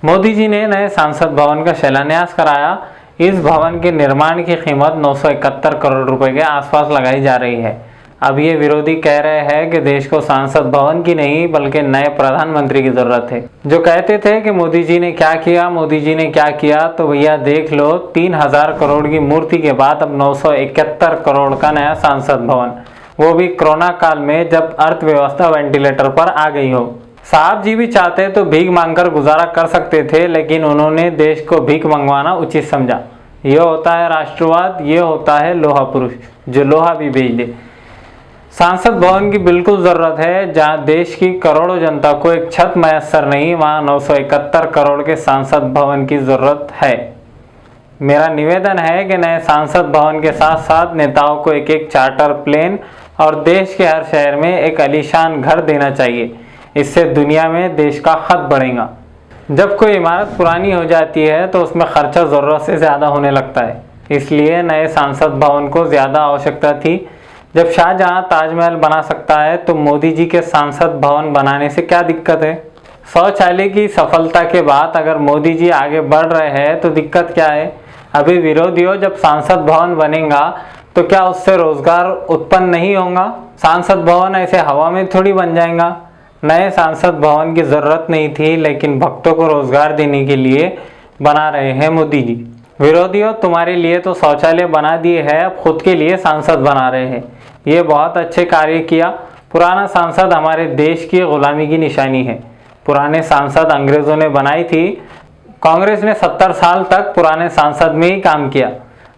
मोदी जी ने नए संसद भवन का शिलान्यास कराया। इस भवन के निर्माण की कीमत 971 करोड़ रुपए के आसपास लगाई जा रही है। अब ये विरोधी कह रहे हैं कि देश को संसद भवन की नहीं बल्कि नए प्रधानमंत्री की जरूरत है। जो कहते थे कि मोदी जी ने क्या किया, मोदी जी ने क्या किया, तो भैया देख लो, 3000 करोड़ की मूर्ति के बाद अब 971 करोड़ का नया संसद भवन, वो भी कोरोना काल में जब अर्थव्यवस्था वेंटिलेटर पर आ गई हो। साहब जी भी चाहते तो भीख मांगकर गुजारा कर सकते थे, लेकिन उन्होंने देश को भीख मंगवाना उचित समझा। यह होता है राष्ट्रवाद, ये होता है लोहा पुरुष जो लोहा भी बेच दे। संसद भवन की बिल्कुल ज़रूरत है। जहां देश की करोड़ों जनता को एक छत मैसर नहीं, वहां 971 करोड़ के संसद भवन की ज़रूरत है। मेरा निवेदन है कि नए संसद भवन के साथ साथ नेताओं को एक एक चार्टर प्लेन और देश के हर शहर में एक आलीशान घर देना चाहिए। इससे दुनिया में देश का हद बढ़ेगा। जब कोई इमारत पुरानी हो जाती है तो उसमें खर्चा ज़रूरत से ज़्यादा होने लगता है, इसलिए नए संसद भवन को ज़्यादा आवश्यकता थी। जब शाहजहां ताजमहल बना सकता है तो मोदी जी के संसद भवन बनाने से क्या दिक्कत है? शौचालय की सफलता के बाद अगर मोदी जी आगे बढ़ रहे हैं तो दिक्कत क्या है? अभी विरोधियों, जब संसद भवन बनेगा तो क्या उससे रोजगार उत्पन्न नहीं होगा? संसद भवन ऐसे हवा में थोड़ी बन जाएगा। नए संसद भवन की ज़रूरत नहीं थी, लेकिन भक्तों को रोजगार देने के लिए बना रहे हैं मोदी जी। विरोधियों, तुम्हारे लिए तो शौचालय बना दिए है, अब खुद के लिए सांसद बना रहे हैं। ये बहुत अच्छे कार्य किया। पुराना सांसद हमारे देश की गुलामी की निशानी है। पुराने सांसद अंग्रेज़ों ने बनाई थी। कांग्रेस ने 70 साल तक पुराने सांसद में ही काम किया।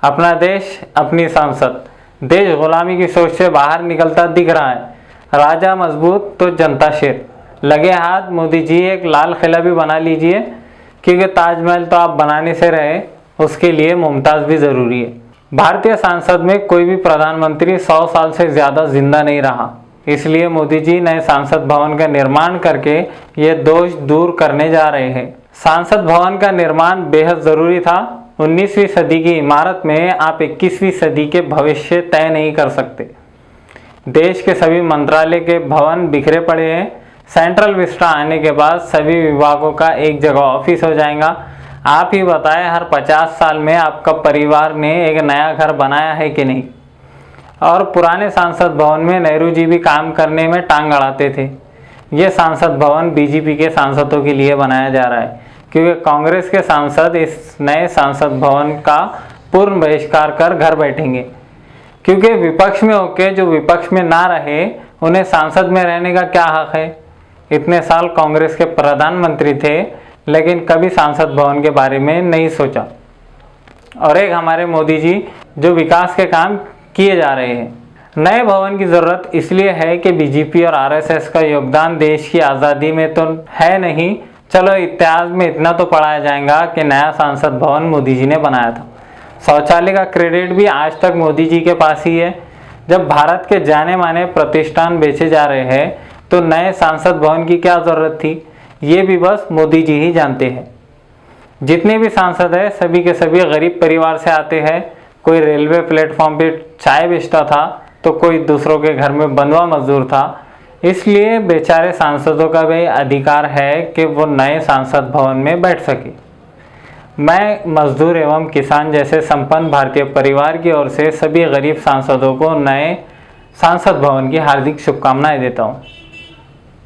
अपना देश, अपनी सांसद। देश गुलामी की सोच से बाहर निकलता दिख रहा है। राजा मजबूत तो जनता शेर। लगे हाथ मोदी जी, एक लाल किला भी बना लीजिए, क्योंकि ताजमहल तो आप बनाने से रहे, उसके लिए मुमताज़ भी ज़रूरी है। भारतीय संसद में कोई भी प्रधानमंत्री 100 साल से ज़्यादा जिंदा नहीं रहा, इसलिए मोदी जी नए संसद भवन का निर्माण करके ये दोष दूर करने जा रहे हैं। संसद भवन का निर्माण बेहद ज़रूरी था। 19वीं सदी की इमारत में आप 21वीं सदी के भविष्य तय नहीं कर सकते। देश के सभी मंत्रालय के भवन बिखरे पड़े हैं। सेंट्रल विस्टा आने के बाद सभी विभागों का एक जगह ऑफिस हो जाएगा। आप ही बताएं, हर 50 साल में आपका परिवार ने एक नया घर बनाया है कि नहीं? और पुराने संसद भवन में नेहरू जी भी काम करने में टांग अड़ाते थे। ये संसद भवन बीजेपी के सांसदों के लिए बनाया जा रहा है, क्योंकि कांग्रेस के सांसद इस नए संसद भवन का पूर्ण बहिष्कार कर घर बैठेंगे। क्योंकि विपक्ष में होकर जो विपक्ष में ना रहे, उन्हें सांसद में रहने का क्या हक है? इतने साल कांग्रेस के प्रधानमंत्री थे, लेकिन कभी संसद भवन के बारे में नहीं सोचा। और एक हमारे मोदी जी जो विकास के काम किए जा रहे हैं। नए भवन की ज़रूरत इसलिए है कि बीजेपी और आरएसएस का योगदान देश की आज़ादी में तो है नहीं। चलो, इतिहास में इतना तो पढ़ाया जाएगा कि नया संसद भवन मोदी जी ने बनाया था। शौचालय का क्रेडिट भी आज तक मोदी जी के पास ही है। जब भारत के जाने माने प्रतिष्ठान बेचे जा रहे हैं तो नए संसद भवन की क्या ज़रूरत थी? ये भी बस मोदी जी ही जानते हैं। जितने भी सांसद हैं सभी के सभी गरीब परिवार से आते हैं। कोई रेलवे प्लेटफॉर्म पे चाय बेचता था तो कोई दूसरों के घर में बंधुआ मजदूर था। इसलिए बेचारे सांसदों का भी अधिकार है कि वो नए संसद भवन में बैठ सके। मैं मजदूर एवं किसान जैसे संपन्न भारतीय परिवार की ओर से सभी गरीब सांसदों को नए संसद भवन की हार्दिक शुभकामनाएं देता हूँ।